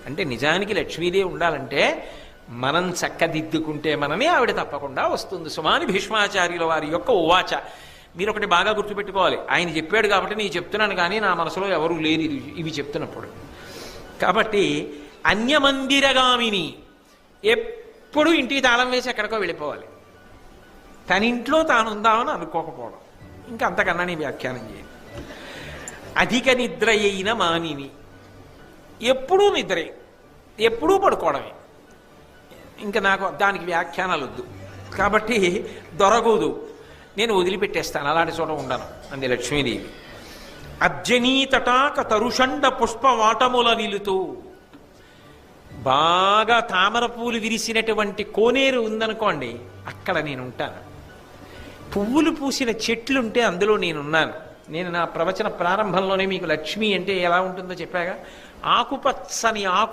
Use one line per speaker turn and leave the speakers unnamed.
అంటే నిజానికి లక్ష్మీదేవి ఉండాలంటే మనం చక్కదిద్దుకుంటే మనమే ఆవిడ తప్పకుండా వస్తుంది. సుమాని భీష్మాచార్యుల వారి యొక్క ఉవాచ. మీరు ఒకటి బాగా గుర్తుపెట్టుకోవాలి, ఆయన చెప్పాడు కాబట్టి నేను చెప్తున్నాను, కానీ నా మనసులో ఎవరూ లేరు ఇవి చెప్తున్నప్పుడు. కాబట్టి అన్యమందిరగామిని, ఎప్పుడు ఇంటికి తాళం వేసి ఎక్కడికో వెళ్ళిపోవాలి, తన ఇంట్లో తాను ఉందామని అనుకోకపోవడం. ఇంకా అంతకన్నా నీ వ్యాఖ్యానం చేయాలి. అధిక నిద్ర అయిన మానిని, ఎప్పుడూ నిద్రే, ఎప్పుడూ పడుకోవడమే. ఇంకా నాకు దానికి వ్యాఖ్యానాలు వద్దు. కాబట్టి దొరకదు, నేను వదిలిపెట్టేస్తాను, అలాంటి చోట ఉండను అంది లక్ష్మీదేవి. అర్జనీ తటాక తరుషండ పుష్పవాటముల నిలుతూ, బాగా తామర పూలు విరిసినటువంటి కోనేరు ఉందనుకోండి, అక్కడ నేను ఉంటాను. పువ్వులు పూసిన చెట్లుంటే అందులో నేనున్నాను. నేను నా ప్రవచన ప్రారంభంలోనే మీకు లక్ష్మి అంటే ఎలా ఉంటుందో చెప్పాగా, ఆకుపచ్చని ఆకు